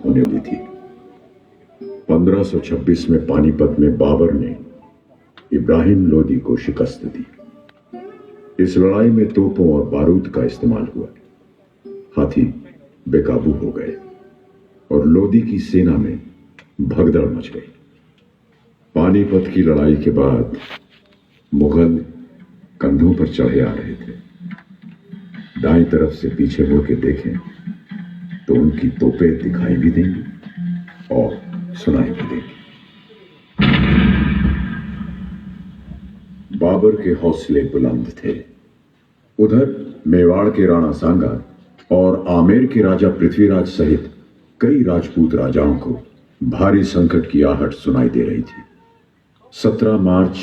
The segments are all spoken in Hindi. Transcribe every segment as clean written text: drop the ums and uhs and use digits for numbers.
होने वाली थी। 1526 में पानीपत में बाबर ने इब्राहिम लोदी को शिकस्त दी। इस लड़ाई में तोपों और बारूद का इस्तेमाल हुआ। हाथी बेकाबू हो गए और लोदी की सेना में भगदड़ मच गई। पानीपत की लड़ाई के बाद मुगल कंधों पर चढ़े आ रहे थे। दाईं तरफ से पीछे मुड़ के देखें तो उनकी तोपें दिखाई भी देंगी और सुनाई भी देंगी। बाबर के हौसले बुलंद थे। उधर मेवाड़ के राणा सांगा और आमेर के राजा पृथ्वीराज सहित कई राजपूत राजाओं को भारी संकट की आहट सुनाई दे रही थी। 17 मार्च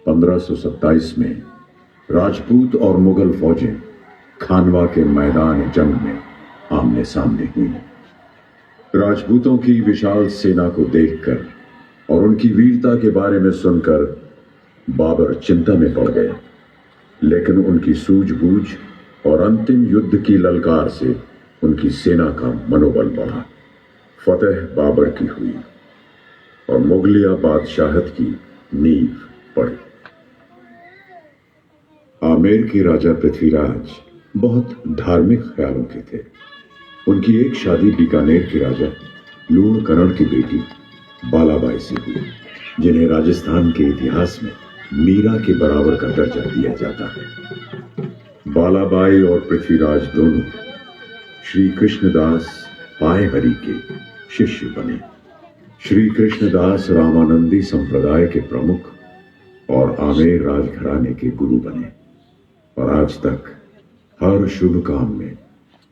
1527 में राजपूत और मुगल फौजें खानवा के मैदान जंग में आमने सामने हुई। राजपूतों की विशाल सेना को देखकर और उनकी वीरता के बारे में सुनकर बाबर चिंता में पड़ गए, लेकिन उनकी सूझबूझ और अंतिम युद्ध की ललकार से उनकी सेना का मनोबल बढ़ा। फतेह बाबर की हुई और मुगलिया बादशाहत की नींव पड़ी। आमेर के राजा पृथ्वीराज बहुत धार्मिक ख्यालों के थे। उनकी एक शादी बीकानेर के राजा लूणकरण की बेटी बालाबाई से हुई, जिन्हें राजस्थान के इतिहास में मीरा के बराबर का दर्जा दिया जाता है। बालाबाई और पृथ्वीराज दोनों श्री कृष्णदास पाय हरि के शिष्य बने। श्री कृष्णदास रामानंदी संप्रदाय के प्रमुख और आमेर राजघराने के गुरु बने और आज तक हर शुभ काम में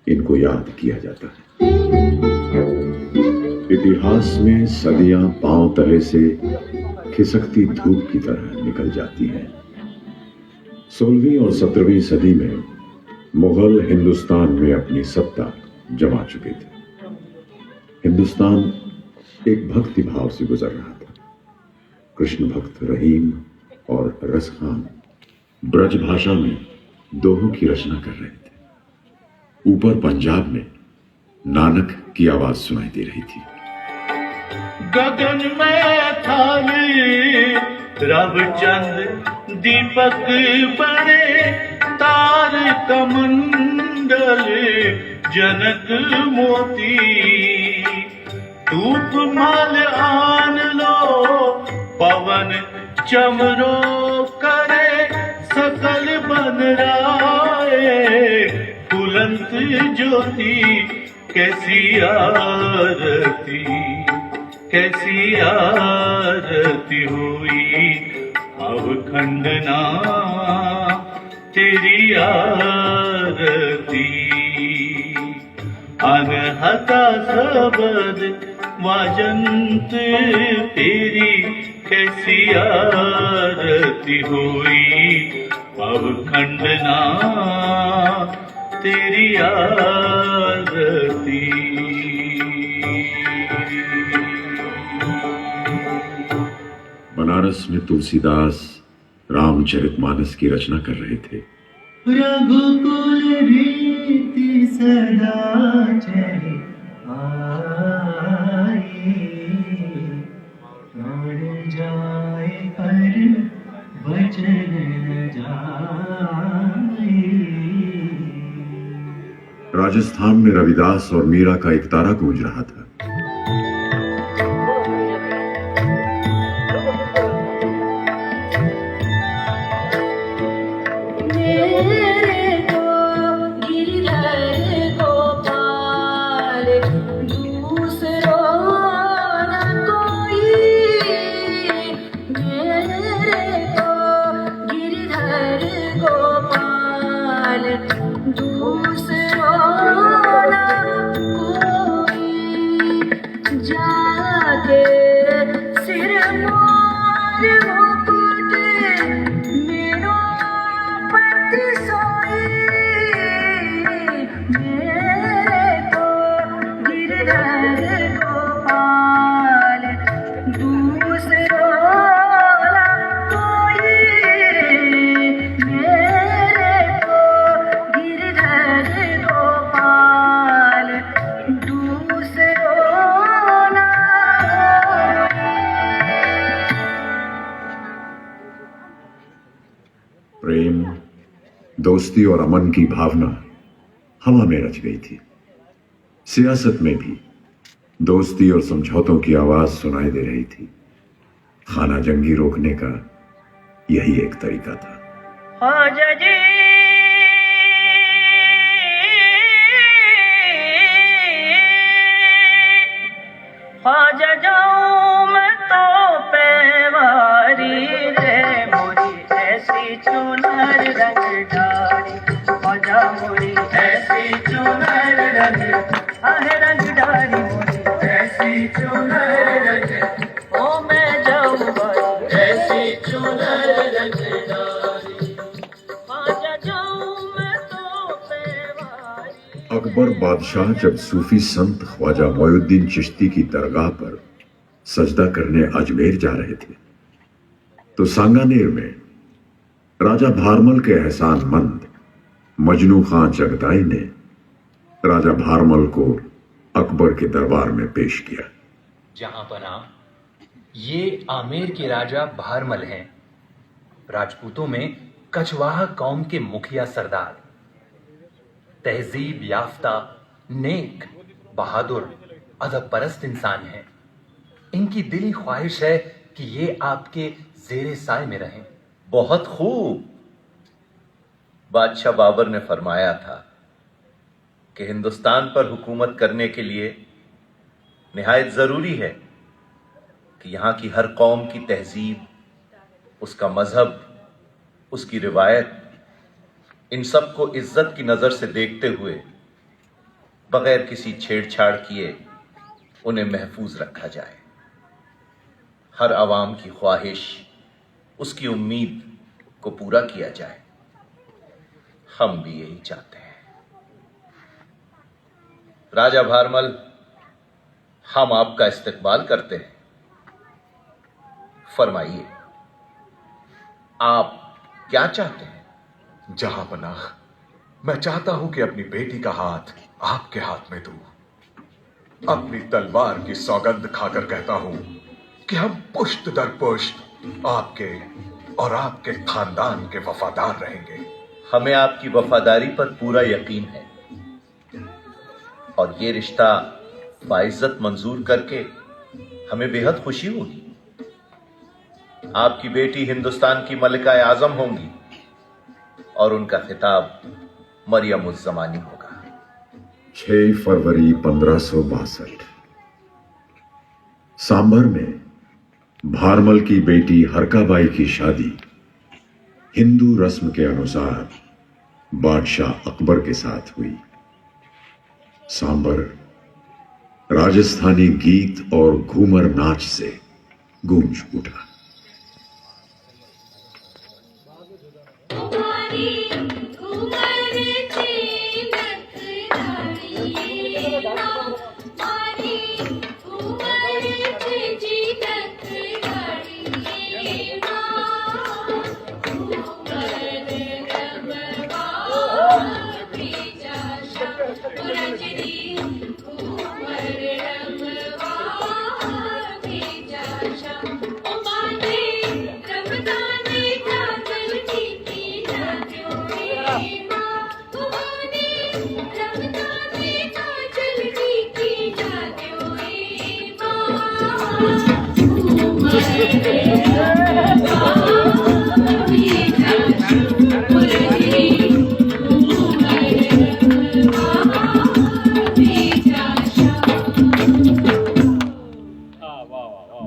इनको याद किया जाता है। इतिहास में सदियां पांव तले से खिसकती धूप की तरह निकल जाती हैं। 16वीं और 17वीं सदी में मुगल हिंदुस्तान में अपनी सत्ता जमा चुके थे। हिंदुस्तान एक भक्ति भाव से गुजर रहा था। कृष्ण भक्त रहीम और रस खान ब्रज भाषा में दोहों की रचना कर रहे थे। ऊपर पंजाब में नानक की आवाज सुनाई दे रही थी। गगन में थाली रवचंद दीपक बड़े, तार कमंडल जनक मोती, धूप माल आन लो पवन चमरो करे, सकल बन राए फुलंत ज्योति, कैसी आरती कैसी आरती हुई अवखंडना तेरी आरती। अनहता सबद वाजंत तेरी, कैसी आरती हुई अवखंडना तेरी आरती। बनारस में तुलसीदास रामचरितमानस की रचना कर रहे थे। रघुकुल रीति सदा चले आए, प्राण जाए पर वचन न जाए। राजस्थान में रविदास और मीरा का एक तारा गूंज रहा था। दोस्ती और अमन की भावना हवा में रच गई थी। सियासत में भी दोस्ती और समझौतों की आवाज सुनाई दे रही थी। खाना जंगी रोकने का यही एक तरीका था। ख्वाजा जी ख्वाजा जाऊं मैं तो पेवारी रे मोरी ऐसी चुनर रंग डाली। ख्वाजा मोरी ऐसी चुनर रंग डाली मोरी ऐसी चुनर रंग ओ मैं जाऊं भाई ऐसी चुनर रंग डाली। ख्वाजा जाऊं मैं तो पेवारी। अकबर बादशाह जब सूफी संत ख्वाजा मोइनुद्दीन चिश्ती की दरगाह पर सजदा करने अजमेर जा रहे थे तो सांगानेर में राजा भारमल के एहसानमंद मजनू खां चगताई ने राजा भारमल को अकबर के दरबार में पेश किया। जहां पना ये आमेर के राजा भारमल हैं, राजपूतों में कछवाहा कौम के मुखिया सरदार, तहजीब याफ्ता, नेक, बहादुर, अदब परस्त इंसान हैं। इनकी दिली ख्वाहिश है कि ये आपके जेरे साए में रहें। बहुत खूब। बादशाह बाबर ने फरमाया था कि हिंदुस्तान पर हुकूमत करने के लिए निहायत जरूरी है कि यहां की हर कौम की तहजीब, उसका मजहब, उसकी रिवायत, इन सब को इज्जत की नजर से देखते हुए बगैर किसी छेड़छाड़ किए उन्हें महफूज रखा जाए। हर आवाम की ख्वाहिश, उसकी उम्मीद को पूरा किया जाए। हम भी यही चाहते हैं। राजा भारमल, हम आपका इस्तकबाल करते हैं। फरमाइए, आप क्या चाहते हैं? जहां पनाह, मैं चाहता हूं कि अपनी बेटी का हाथ आपके हाथ में दूं। अपनी तलवार की सौगंध खाकर कहता हूं कि हम पुश्त दर पुश्त आपके और आपके खानदान के वफादार रहेंगे। हमें आपकी वफादारी पर पूरा यकीन है और ये रिश्ता बाइज्जत मंजूर करके हमें बेहद खुशी होगी। आपकी बेटी हिंदुस्तान की मलिका आजम होंगी और उनका खिताब मरियम उज़ ज़मानी होगा। 6 फरवरी 1562 सांभर में भारमल की बेटी हरकाबाई की शादी हिंदू रस्म के अनुसार बादशाह अकबर के साथ हुई। सांभर राजस्थानी गीत और घूमर नाच से गूंज उठा।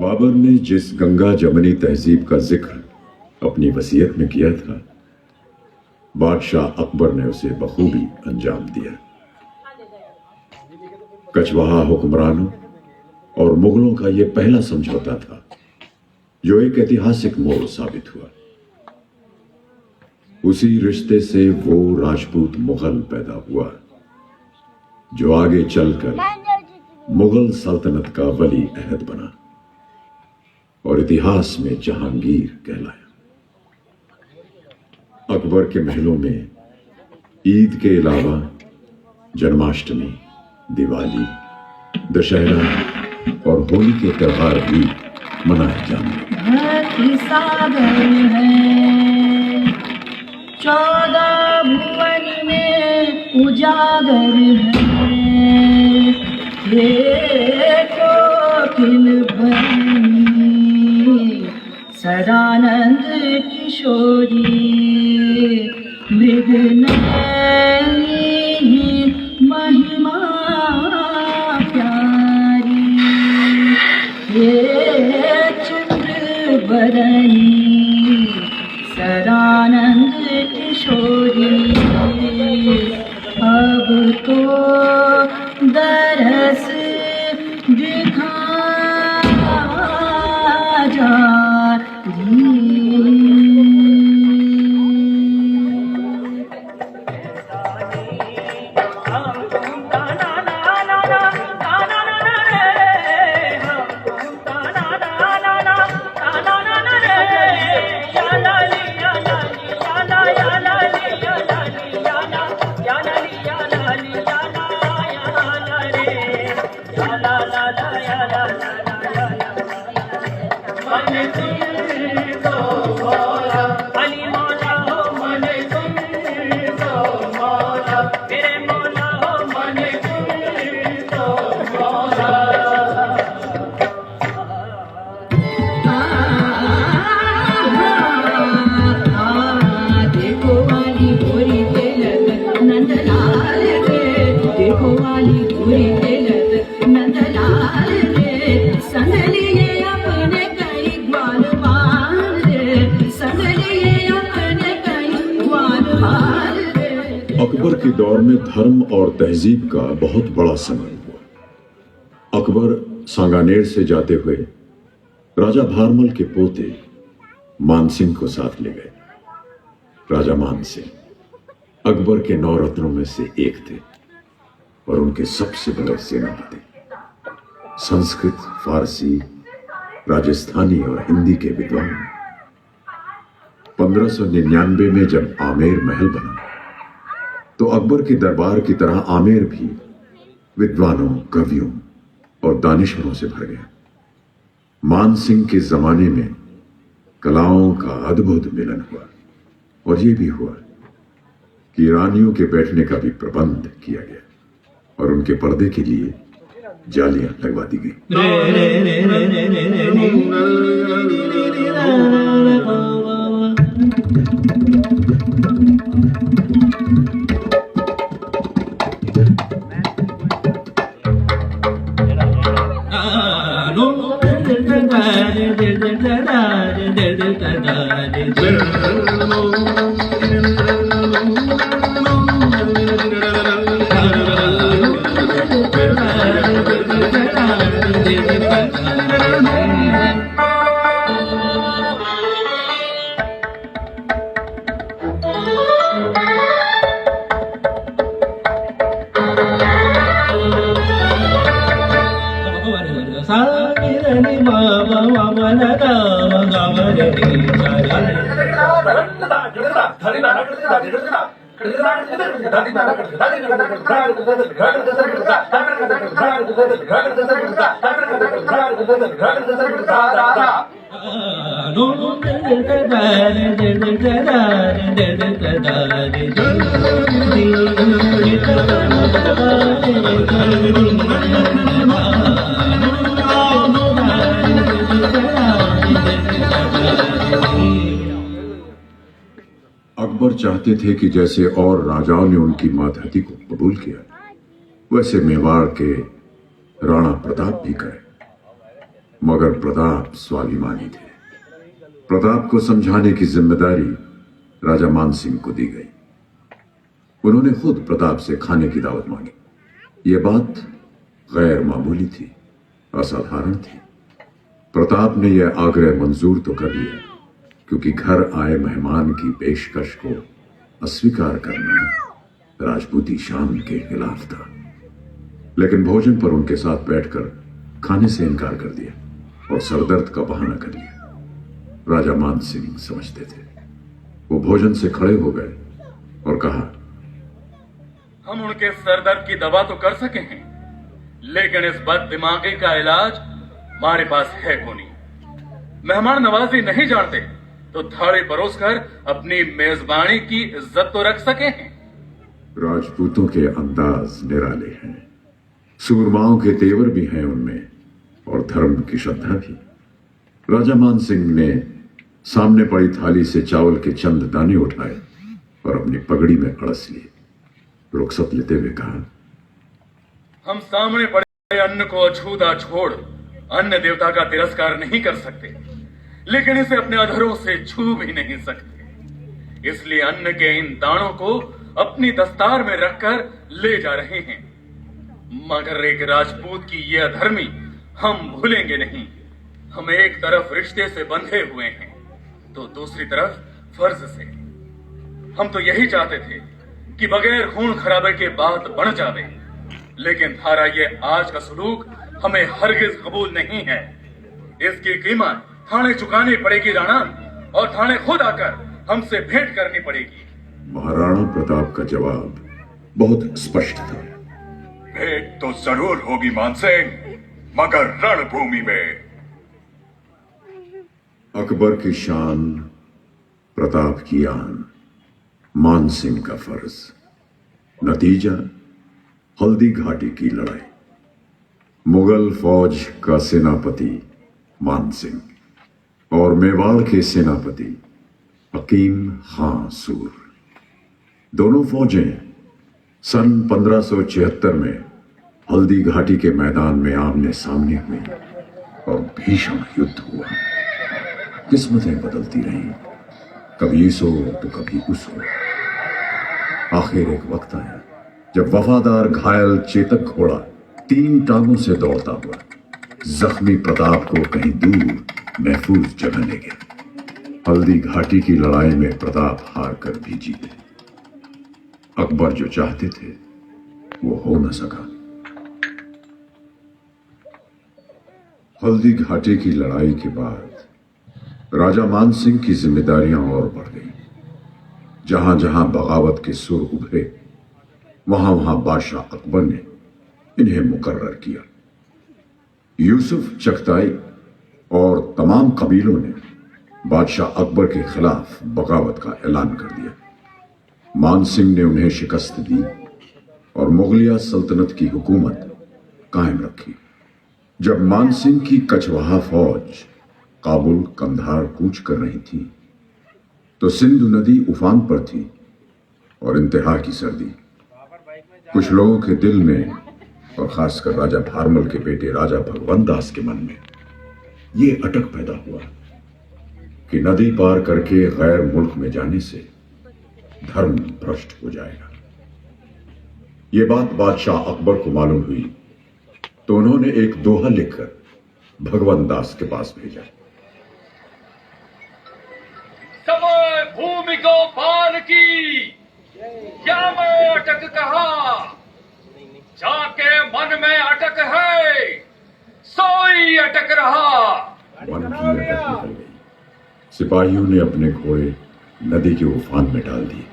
बाबर ने जिस गंगा जमनी तहजीब का जिक्र अपनी वसीयत में किया था, बादशाह अकबर ने उसे बखूबी अंजाम दिया। कछवाहा हुक्मरानों और मुगलों का यह पहला समझौता था जो एक ऐतिहासिक मोड़ साबित हुआ। उसी रिश्ते से वो राजपूत मुगल पैदा हुआ जो आगे चलकर मुगल सल्तनत का वली अहद बना और इतिहास में जहांगीर कहलाया। अकबर के महलों में ईद के अलावा जन्माष्टमी, दिवाली, दशहरा और होली के त्योहार भी मनाए जाने लगे। 14 भुवन में उजागर है ये कोकिल भरनी सदानंद किशोरी मृगनयनी महिमा प्यारी ये चंद्र बरनी सदानंद किशोरी अब तो दरस दिखा जा अकबर के दौर में धर्म और तहजीब का बहुत बड़ा संगम हुआ। अकबर सांगानेर से जाते हुए राजा भारमल के पोते मानसिंह को साथ ले गए। राजा मानसिंह अकबर के 9 रत्नों में से एक थे और उनके सबसे बड़े सेनापति। संस्कृत, फारसी, राजस्थानी और हिंदी के विद्वान। 1599 में जब आमेर महल बना तो अकबर के दरबार की तरह आमेर भी विद्वानों, कवियों और दानिशवरों से भर गया। मानसिंह के जमाने में कलाओं का अद्भुत मिलन हुआ और यह भी हुआ कि रानियों के बैठने का भी प्रबंध किया गया और उनके पर्दे के लिए जालियां लगवा दी गई। अकबर चाहते थे कि जैसे और राजाओं ने उनकी मातहती को कबूल किया वैसे मेवाड़ के राणा प्रताप भी करें, मगर प्रताप स्वाभिमानी थे। प्रताप को समझाने की जिम्मेदारी राजा मानसिंह को दी गई। उन्होंने खुद प्रताप से खाने की दावत मांगी। यह बात गैर मामूली थी, असाधारण थी। प्रताप ने यह आग्रह मंजूर तो कर लिया, क्योंकि घर आए मेहमान की पेशकश को अस्वीकार करना राजपूती शान के खिलाफ था। लेकिन भोजन पर उनके साथ बैठकर खाने से इनकार कर दिया और सरदर्द का बहाना कर लिया। राजा मानसिंह समझते थे। वो भोजन से खड़े हो गए और कहा, हम उनके सरदर्द की दवा तो कर सके हैं, लेकिन इस बददिमागी का इलाज हमारे पास है को नहीं। मेहमान नवाजी नहीं जानते तो थाली परोसकर अपनी मेजबानी की इज्जत तो रख सके हैं। राजपूतों के अंदाज निराले हैं, सूरमाओं के तेवर भी हैं उनमें, और धर्म की श्रद्धा भी। राजा मान सिंह ने सामने पड़ी थाली से चावल के चंद दाने उठाए और अपनी पगड़ी में अड़स लिए। रुखसत लेते हुए कहा, हम सामने पड़े अन्न को अछूता छोड़ अन्न देवता का तिरस्कार नहीं कर सकते, लेकिन इसे अपने अधरों से छू भी नहीं सकते। इसलिए अन्न के इन दानों को अपनी दस्तार में रखकर ले जा रहे हैं। मगर एक राजपूत की ये अधर्मी हम भूलेंगे नहीं। हम एक तरफ रिश्ते से बंधे हुए हैं तो दूसरी तरफ फर्ज से। हम तो यही चाहते थे कि बगैर खून खराबे के बात बढ़ जावे, लेकिन थारा ये आज का सलूक हमें हरगिज कबूल नहीं है। इसकी कीमत थाने चुकानी पड़ेगी राणा, और थाने खुद आकर हमसे भेंट करनी पड़ेगी। महाराणा प्रताप का जवाब बहुत स्पष्ट था। भेंट तो जरूर होगी मानसिंह, मगर रणभूमि में। अकबर की शान, प्रताप की आन, मान सिंह का फर्ज। नतीजा हल्दी घाटी की लड़ाई। मुगल फौज का सेनापति मान सिंह और मेवाड़ के सेनापति हकीम खां सूर, दोनों फौजें सन 1576 में हल्दी घाटी के मैदान में आमने सामने हुई और भीषण युद्ध हुआ। किस्मतें बदलती रहीं, कभी इस हो तो कभी उस हो। आखिर एक वक्त आया जब वफादार घायल चेतक घोड़ा 3 टांगों से दौड़ता हुआ जख्मी प्रताप को कहीं दूर महफूज जगह ले गया। हल्दी घाटी की लड़ाई में प्रताप हार कर भी जीते। अकबर जो चाहते थे वो हो न सका। हल्दी घाटी की लड़ाई के बाद राजा मान सिंह की जिम्मेदारियां और बढ़ गई। जहां जहां बगावत के सुर उभरे, वहां वहां बादशाह अकबर ने इन्हें मुकर्रर किया। यूसुफ चगताई और तमाम कबीलों ने बादशाह अकबर के खिलाफ बगावत का ऐलान कर दिया। मान सिंह ने उन्हें शिकस्त दी और मुगलिया सल्तनत की हुकूमत कायम रखी। जब मान सिंह की कछवाहा फौज काबुल कंधार कूच कर रही थी तो सिंधु नदी उफान पर थी और इंतहा की सर्दी। कुछ लोगों के दिल में, और खासकर राजा भारमल के बेटे राजा भगवंत दास के मन में ये अटक पैदा हुआ कि नदी पार करके गैर मुल्क में जाने से धर्म भ्रष्ट हो जाएगा। ये बात बादशाह अकबर को मालूम हुई तो उन्होंने एक दोहा लिखकर भगवंत दास के पास भेजा। समय भूमि को पार की, क्या मैं अटक कहा, जाके मन में अटक है, सोई अटक रहा। मन की अटक निकल गई। सिपाहियों ने अपने घोड़े नदी के उफान में डाल दिए।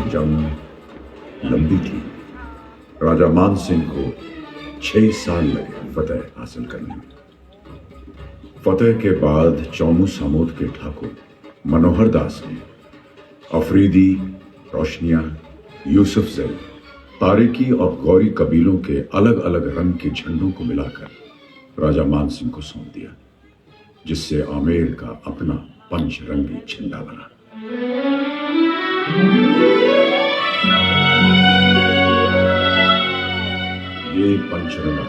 जंग लंबी थी। राजा मान सिंह को 6 साल लगे फतेह हासिल करने में। फतेह के बाद चौमू सामोद के ठाकुर मनोहर दास ने अफरीदी, रोशनिया, यूसुफजई, तारिकी और गौरी कबीलों के अलग अलग रंग के झंडों को मिलाकर राजा मान सिंह को सौंप दिया, जिससे आमेर का अपना पंचरंगी झंडा बना। ये पंचरंगा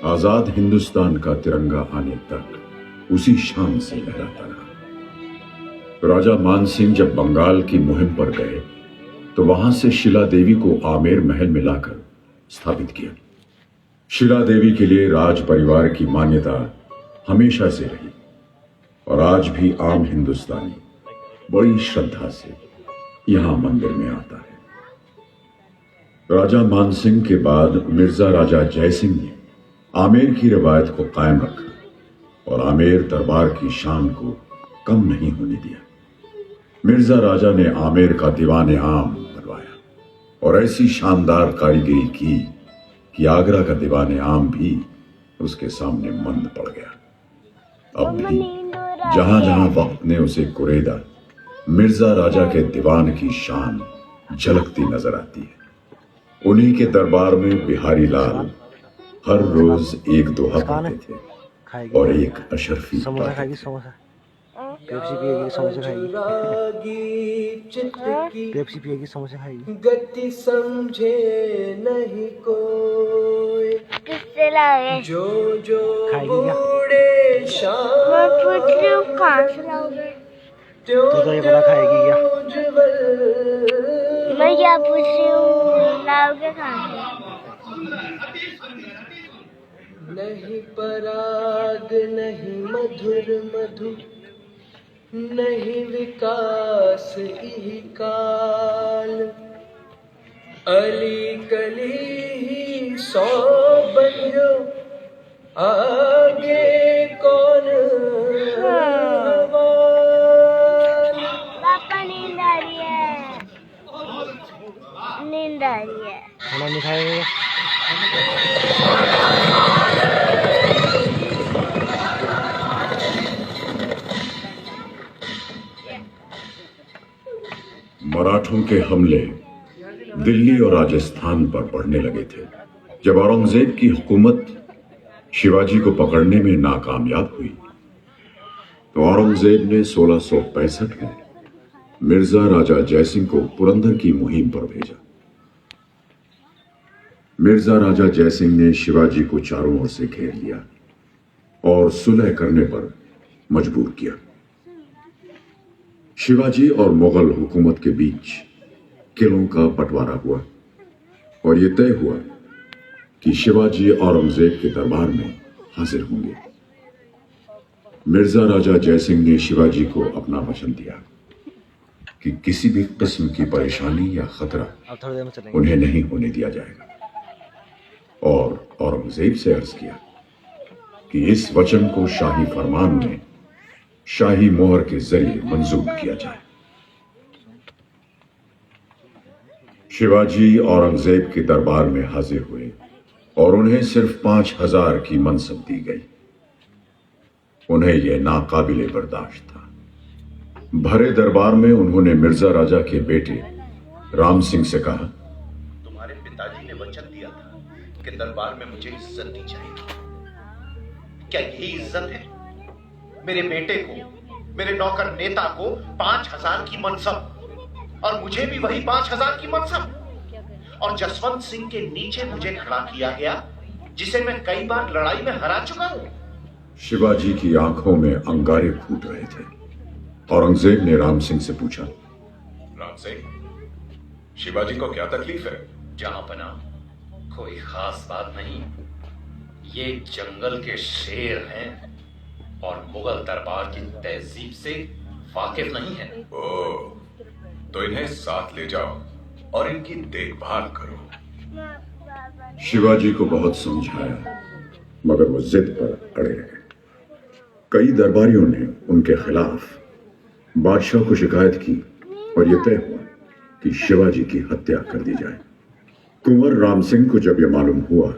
आजाद हिंदुस्तान का तिरंगा आने तक उसी शान से लहराता रहा। राजा मान सिंह जब बंगाल की मुहिम पर गए तो वहां से शिला देवी को आमेर महल में लाकर स्थापित किया। शिला देवी के लिए राज परिवार की मान्यता हमेशा से रही और आज भी आम हिंदुस्तानी बड़ी श्रद्धा से यहां मंदिर में आता है। राजा मान सिंह के बाद मिर्जा राजा जय सिंह ने आमेर की रवायत को कायम रखा और आमेर दरबार की शान को कम नहीं होने दिया। मिर्जा राजा ने आमेर का दीवान आम बनवाया और ऐसी शानदार कारीगरी की कि आगरा का दीवान आम भी उसके सामने मंद पड़ गया। अब भी जहां जहां वक्त ने उसे कुरेदा, मिर्जा राजा के दीवान की शान झलकती नजर आती है। उन्हीं के दरबार में बिहारी लाल हर रोज एक दोहा पढ़ते थे और एक अशरफी समोसा खाएगी, समोसा पेप्सी पिएगी, समोसा खाएगी, पेप्सी पिएगी, समोसा खाएगी। गति समझे नहीं कोई, किससे लाए? जो जो खाएगी क्या? बूढ़े मैं शाम पूछ रही हूँ कहाँ से लाओगे? त्यों तो ये बड़ा खाएगी क्या? उज्ज्वल मैं क्या पूछ रही हूँ, लाओगे कहाँ से? नहीं पराग नहीं मधुर मधु, नहीं विकास इही काल, अली कली ही सौ बंधो, आगे कौन हवाल। पापा नींद आ रही है, नींद आ रही है। खाना नहीं खाएगा? मराठों के हमले दिल्ली और राजस्थान पर बढ़ने लगे थे। जब औरंगजेब की हुकूमत शिवाजी को पकड़ने में नाकामयाब हुई तो औरंगजेब ने 1665 में मिर्जा राजा जयसिंह को पुरंदर की मुहिम पर भेजा। मिर्जा राजा जयसिंह ने शिवाजी को चारों ओर से घेर लिया और सुलह करने पर मजबूर किया। शिवाजी और मुगल हुकूमत के बीच किलों का बंटवारा हुआ और यह तय हुआ कि शिवाजी औरंगजेब के दरबार में हाजिर होंगे। मिर्जा राजा जयसिंह ने शिवाजी को अपना वचन दिया कि किसी भी किस्म की परेशानी या खतरा अब थोड़ी देर में चलेंगे। उन्हें नहीं होने दिया जाएगा और औरंगजेब से अर्ज किया कि इस वचन को शाही फरमान में शाही मोहर के जरिए मंजूर किया जाए। शिवाजी औरंगजेब के दरबार में हाजिर हुए और उन्हें सिर्फ 5000 की मनसब दी गई। उन्हें यह नाकाबिले बर्दाश्त था। भरे दरबार में उन्होंने मिर्जा राजा के बेटे राम सिंह से कहा, तुम्हारे पिताजी ने वचन दिया था कि दरबार में मुझे इज्जत दी जाएगी। क्या यही इज्जत है? मेरे बेटे को, मेरे नौकर नेता को 5000 की मनसब और मुझे भी वही 5000 की मनसब, और जसवंत सिंह के नीचे मुझे खड़ा किया गया जिसे मैं कई बार लड़ाई में हरा चुका हूं। शिवाजी की आंखों में अंगारे फूट रहे थे। औरंगजेब ने राम सिंह से पूछा, राम सिंह, शिवाजी को क्या तकलीफ है? जहां पना कोई खास बात नहीं। ये जंगल के शेर हैं और मुगल दरबार की तहजीब से वाकिफ नहीं है। ओह, तो इन्हें साथ ले जाओ और इनकी देखभाल करो। शिवाजी को बहुत समझाया मगर वो जिद पर अड़े रहे। कई दरबारियों ने उनके खिलाफ बादशाह को शिकायत की और यह तय हुआ कि शिवाजी की हत्या कर दी जाए। कुंवर राम सिंह को जब यह मालूम हुआ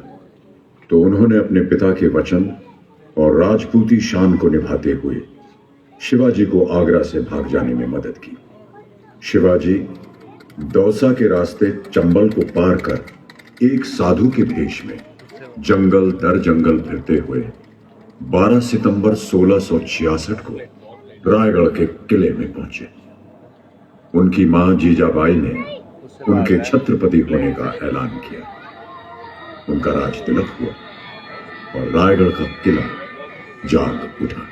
तो उन्होंने अपने पिता के वचन और राजपूती शान को निभाते हुए शिवाजी को आगरा से भाग जाने में मदद की। शिवाजी दौसा के रास्ते चंबल को पार कर एक साधु के भेष में जंगल दर जंगल फिरते हुए 12 सितंबर 1666 को रायगढ़ के किले में पहुंचे। उनकी मां जीजाबाई ने उनके छत्रपति होने का ऐलान किया। उनका राज तिलक हुआ और रायगढ़ का किला जाग उठा।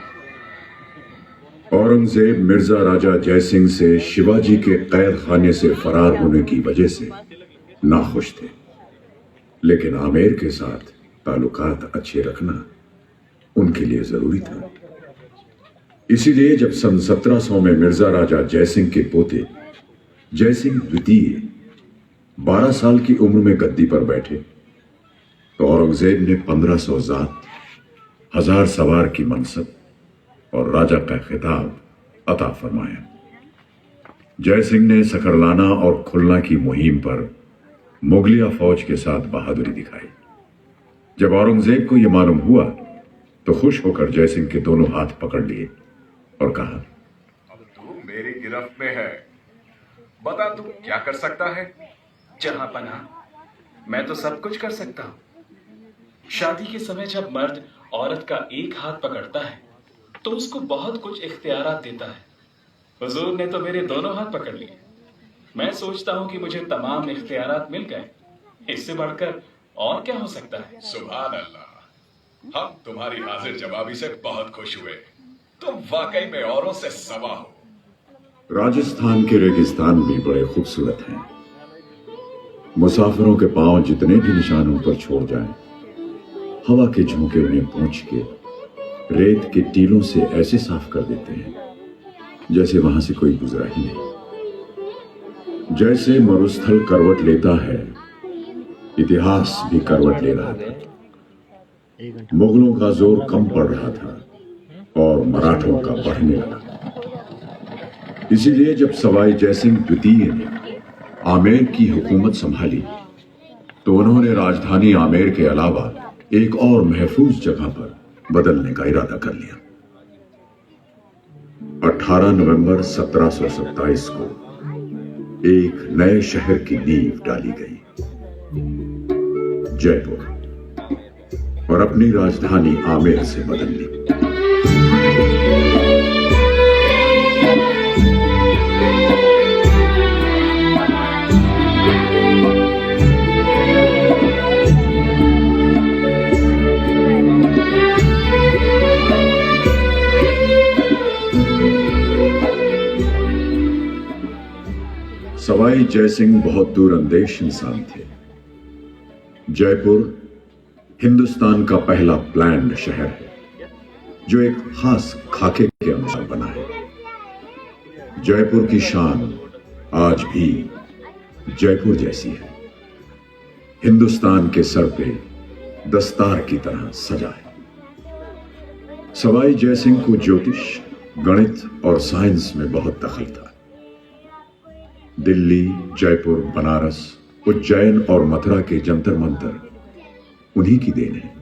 औरंगजेब मिर्जा राजा जयसिंह से शिवाजी के कैद खाने से फरार होने की वजह से नाखुश थे, लेकिन आमेर के साथ ताल्लुकात अच्छे रखना उनके लिए जरूरी था। इसीलिए जब सन 1700 में मिर्जा राजा जयसिंह के पोते जयसिंह द्वितीय 12 साल की उम्र में गद्दी पर बैठे तो औरंगजेब ने 1500 जात, 1000 सवार की मनसब और राजा का खिताब अता फरमाया। जय सिंह ने सकरलाना और खुलना की मुहिम पर मुगलिया फौज के साथ बहादुरी दिखाई। जब औरंगजेब को यह मालूम हुआ तो खुश होकर जय सिंह के दोनों हाथ पकड़ लिए और कहा, अब तू मेरी गिरफ्त में है, बता तू क्या कर सकता है? जहां पना, मैं तो सब कुछ कर सकता हूं। शादी के समय जब मर्द औरत का एक हाथ पकड़ता है तो उसको बहुत कुछ इख्तियारात देता है। हुजूर ने तो मेरे दोनों हाथ पकड़ लिए। मैं सोचता हूं कि मुझे तमाम इख्तियारात मिल गए। इससे बढ़कर और क्या हो सकता है? सुभान अल्लाह, हम तुम्हारी हाजिर जवाबी से बहुत खुश हुए। तुम वाकई में औरों से सवा हो। राजस्थान के रेगिस्तान भी बड़े खूबसूरत हैं। मुसाफिरों के पांव जितने भी निशानों पर छोड़ जाएं, हवा के झोंके उन्हें पहुंच के रेत के टीलों से ऐसे साफ कर देते हैं जैसे वहां से कोई गुजरा ही नहीं। जैसे मरुस्थल करवट लेता है, इतिहास भी करवट ले रहा था। मुगलों का जोर कम पड़ रहा था और मराठों का बढ़ने लगा। इसीलिए जब सवाई जयसिंह द्वितीय ने आमेर की हुकूमत संभाली तो उन्होंने राजधानी आमेर के अलावा एक और महफूज जगह पर बदलने का इरादा कर लिया। 18 नवंबर 1727 को एक नए शहर की नींव डाली गई, जयपुर, और अपनी राजधानी आमेर से बदल ली। सवाई जयसिंह बहुत दूरंदेश इंसान थे। जयपुर हिंदुस्तान का पहला प्लान्ड शहर है जो एक खास खाके के अनुसार बना है। जयपुर की शान आज भी जयपुर जैसी है, हिंदुस्तान के सर पे दस्तार की तरह सजा है। सवाई जयसिंह को ज्योतिष, गणित और साइंस में बहुत दखल था। दिल्ली, जयपुर, बनारस, उज्जैन और मथुरा के जंतर मंतर उन्हीं की देन है।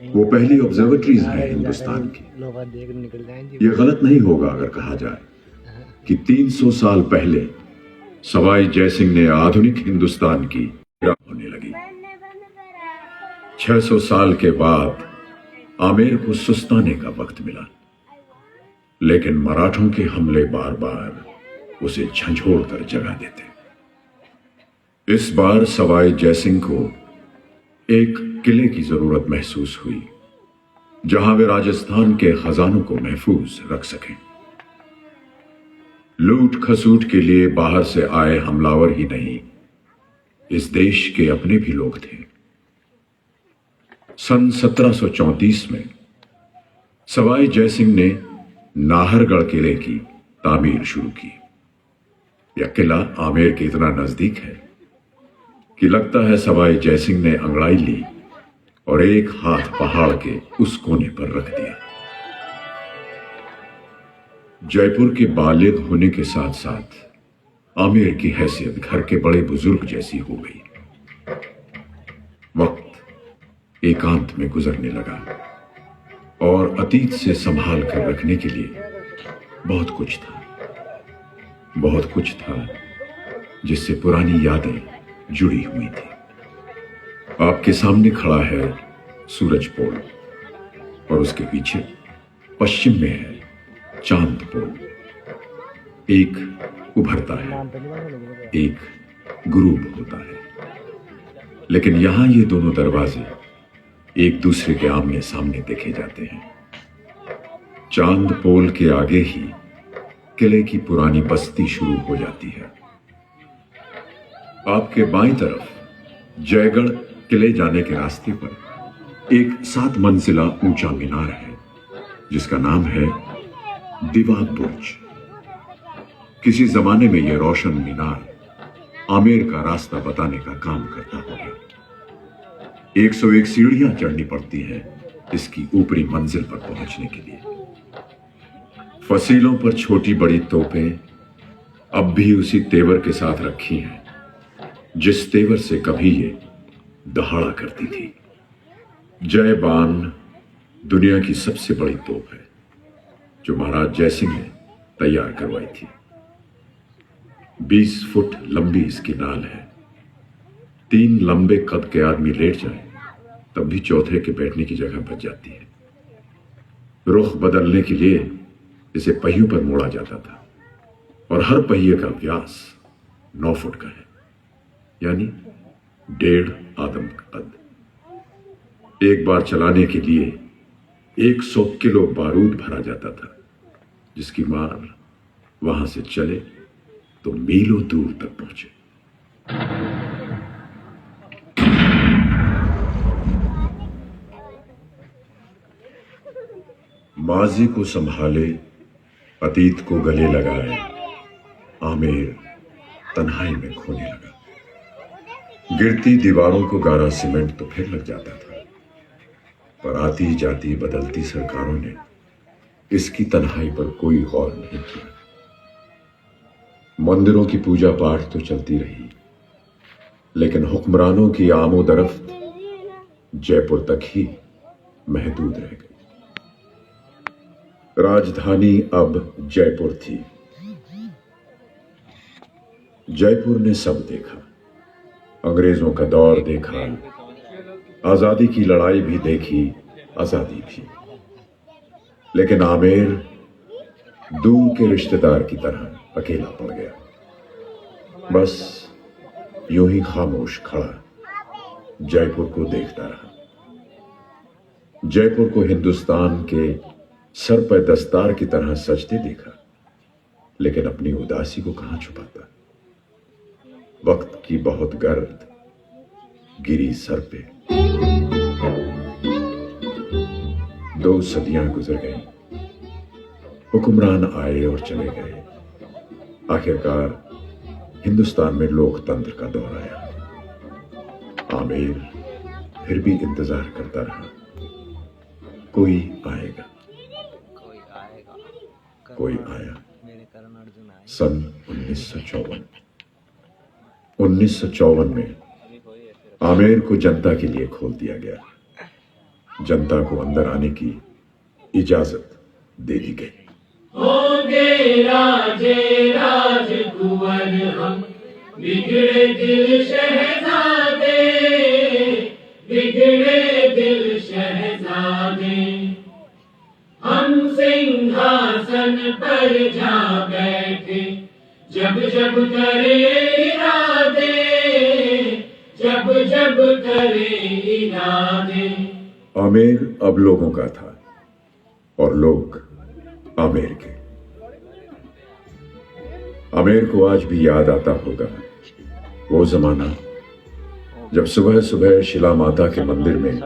वो पहली ऑब्जर्वेटरीज हैं हिंदुस्तान की। यह गलत नहीं होगा अगर कहा जाए कि 300 साल पहले सवाई जयसिंह ने आधुनिक हिंदुस्तान की होने लगी। 600 साल के बाद आमेर को सुस्ताने का वक्त मिला, लेकिन मराठों के हमले बार बार उसे झंझोड़ कर जगा देते। इस बार सवाई जयसिंह को एक किले की जरूरत महसूस हुई जहां वे राजस्थान के खजानों को महफूज रख सकें। लूट खसूट के लिए बाहर से आए हमलावर ही नहीं, इस देश के अपने भी लोग थे। सन 1734 में सवाई जयसिंह ने नाहरगढ़ किले की तामीर शुरू की। यह किला आमेर के इतना नजदीक है कि लगता है सवाई जयसिंह ने अंगड़ाई ली और एक हाथ पहाड़ के उस कोने पर रख दिया। जयपुर के बालिग होने के साथ साथ आमेर की हैसियत घर के बड़े बुजुर्ग जैसी हो गई। वक्त एकांत में गुजरने लगा और अतीत से संभाल कर रखने के लिए बहुत कुछ था जिससे पुरानी यादें जुड़ी हुई थी। आपके सामने खड़ा है सूरज पोल और उसके पीछे पश्चिम में है चांद पोल। एक उभरता है, एक गुरूब होता है, लेकिन यहां ये दोनों दरवाजे एक दूसरे के आमने सामने देखे जाते हैं। चांद पोल के आगे ही किले की पुरानी बस्ती शुरू हो जाती है। आपके बाईं तरफ जयगढ़ किले जाने के रास्ते पर एक 7 मंजिला ऊंचा मीनार है जिसका नाम है दिवा बुर्ज। किसी जमाने में यह रोशन मीनार आमेर का रास्ता बताने का काम करता होगा। 101 सीढ़ियां चढ़नी पड़ती हैं इसकी ऊपरी मंजिल पर पहुंचने के लिए। फसीलों पर छोटी बड़ी तोपें अब भी उसी तेवर के साथ रखी हैं जिस तेवर से कभी ये दहाड़ा करती थी। जय बान दुनिया की सबसे बड़ी तोप है जो महाराज जयसिंह ने तैयार करवाई थी। 20 फुट लंबी इसकी नाल है। 3 लंबे कद के आदमी लेट जाए तब भी चौथे के बैठने की जगह बच जाती है। रुख बदलने के लिए इसे पहियों पर मोड़ा जाता था और हर पहिए का व्यास 9 फुट का है, यानी 1.5 आदम कद। एक बार चलाने के लिए 100 किलो बारूद भरा जाता था, जिसकी मार वहां से चले तो मीलों दूर तक पहुंचे। माजी को संभाले, अतीत को गले लगाए, आमेर तन्हाई में खोने लगा। गिरती दीवारों को गारा सीमेंट तो फिर लग जाता था, पर आती जाती बदलती सरकारों ने इसकी तन्हाई पर कोई गौर नहीं किया। मंदिरों की पूजा पाठ तो चलती रही, लेकिन हुक्मरानों की आमोदरफ्त जयपुर तक ही महदूद रह गई। राजधानी अब जयपुर थी। जयपुर ने सब देखा, अंग्रेजों का दौर देखा, आजादी की लड़ाई भी देखी, आजादी भी। लेकिन आमेर दूर के रिश्तेदार की तरह अकेला पड़ गया। बस यूं ही खामोश खड़ा जयपुर को देखता रहा। जयपुर को हिंदुस्तान के सर पर दस्तार की तरह सजते देखा, लेकिन अपनी उदासी को कहां छुपाता। वक्त की बहुत गर्द गिरी सर पे। 2 सदियां गुजर गईं, हुक्मरान आए और चले गए। आखिरकार हिंदुस्तान में लोकतंत्र का दौर आया। आमेर फिर भी इंतजार करता रहा, कोई आएगा। कोई आया। सन 1954 में आमेर को जनता के लिए खोल दिया गया। जनता को अंदर आने की इजाजत दे दी गई। होंगे राजे राजकुंवर हम, बिगड़े दिल शहजादे, बिगड़े दिल शहजादे। हम सिंहासन पर जा बैठे, जब जब करे इरादे, जब जब करे इरादे। आमेर अब लोगों का था और लोग आमेर के। आमेर को आज भी याद आता होगा वो जमाना जब सुबह सुबह शिला माता के मंदिर में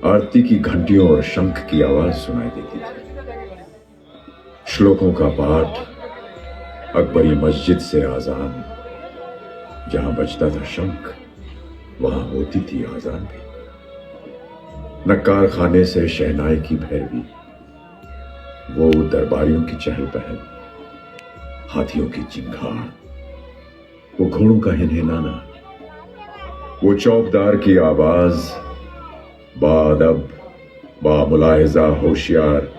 आरती की घंटियों और शंख की आवाज सुनाई देती थी। श्लोकों का पाठ, अकबरी मस्जिद से आजान। जहां बजता था शंख, वहां होती थी आजान भी। नक्कार खाने से शहनाई की भैरवी, वो दरबारियों की चहल पहल, हाथियों की चिंगाड़, वो घोड़ों का हिनहिनाना, वो चौकदार की आवाज, बाअदब, बामुलाहिजा होशियार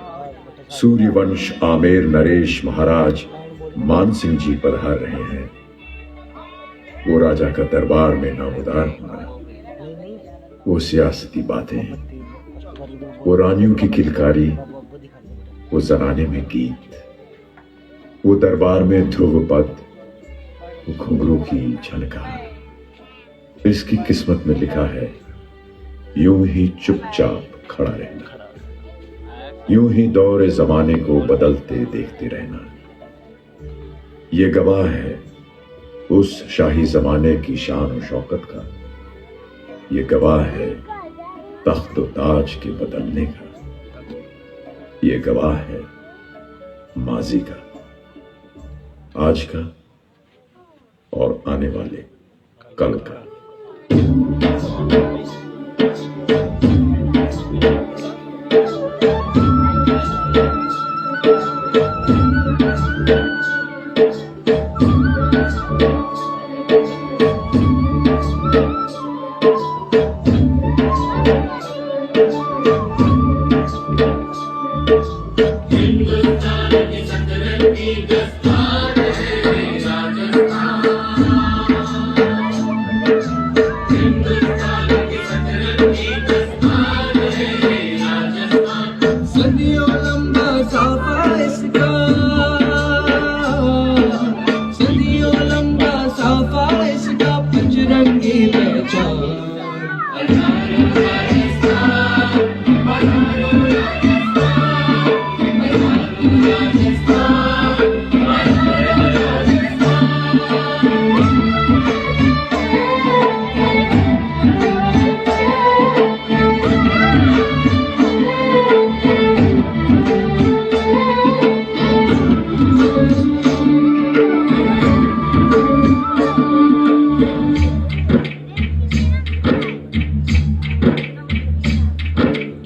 सूर्यवंश आमेर नरेश महाराज मानसिंह जी पधार रहे हैं। वो राजा का दरबार में नामोदार होना, वो सियासती बातें, वो रानियों की किलकारी, वो जनाने में गीत, वो दरबार में ध्रुवपद, वो घुंघरू की झनकार। इसकी किस्मत में लिखा है यूं ही चुपचाप खड़ा रहना, यूं ही दौरे जमाने को बदलते देखते रहना। ये गवाह है उस शाही जमाने की शान और शौकत का। ये गवाह है तख्त और ताज के बदलने का। ये गवाह है माजी का, आज का और आने वाले कल का। हिंदुस्तान की सतरंगी दस्तार है राजस्थान। हिंदुस्तान की सतरंगी दस्तार है राजस्थान। सदियों लंबा साफा इसका, सदियों लंबा साफा इसका, पंचरंगी पहचान।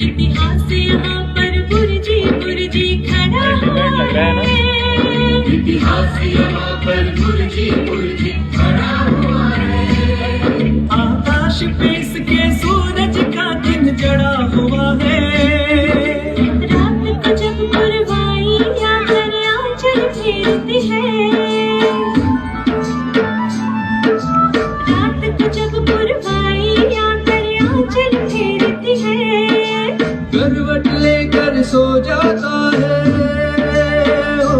इतिहास यहाँ पर बुर्जी बुर्जी खड़ा है। इतिहास यहाँ पर बुर्जी बुर्जी खड़ा हुआ है। आकाश पे इसके सूरज का दिन जड़ा हुआ है। रात को जब पुरवाइयाँ घर आंचल फेरती है। रात को जब पुरवाइयाँ घर आंचल फेरती है। करवट लेकर सो जाता है, ओ,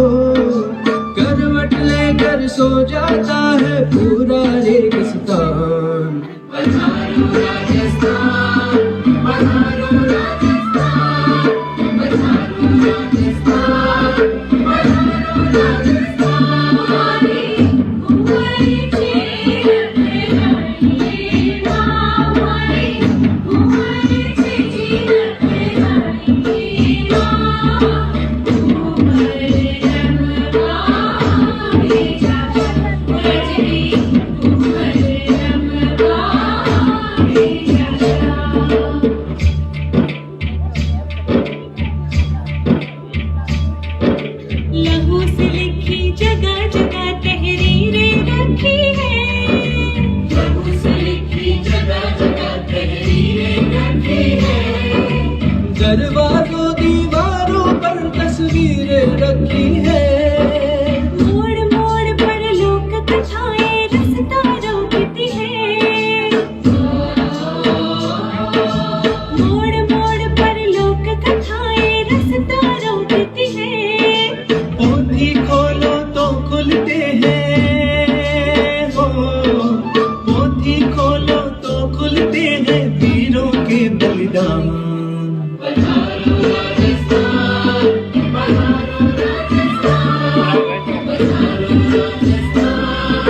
करवट लेकर सो जाता है पूरा रेगिस्तान। बधारो राजस्थान, बधारो राजस्थान, बधारो राजस्थान, बधारो राजस्थान। हमारी कुंवरी चीरत रानी माँ, हमारी कुंवरी चीरत रानी माँ। कुंवर रमगाड़ी जा रजनी, कुंवर रमगाड़ी जा। लहू से लिखी जगह जगह तहरीरें रखी है। लहू से लिखी जगह जगह तहरीरें रखी है। दरवाजों दीवारों पर तस्वीरें रखी है। मोड़ मोड़ पर लोक कथाएं रास्ता रोकती है। मोड़ मोड़ पर लोक कथाएं रास्ता रोकती है। पोथी खोलो तो खुलते हैं, हो, पोथी खोलो तो खुलते हैं वीरों के बलिदान। बधारो राजस्थान, बधारो राजस्थान, बधारो राजस्थान,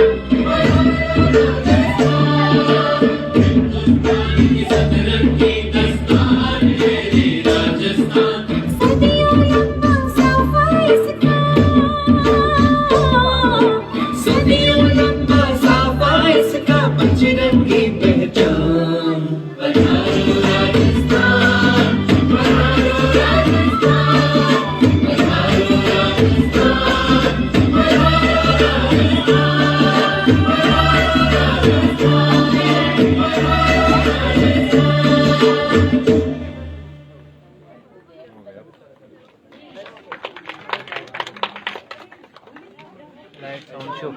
बधारो राजस्थान। हिंदुस्तान की सतरंगी दस्तार है राजस्थान। सदियों लंबा साफा इसका, सदियों लंबा साफा इसका, पंचरंगी पहचान। बधारो राजस्थान, बधारो राजस्थान, बधारो राजस्थान, बधारो लाइट साउंड शो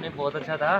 नहीं बहुत अच्छा था।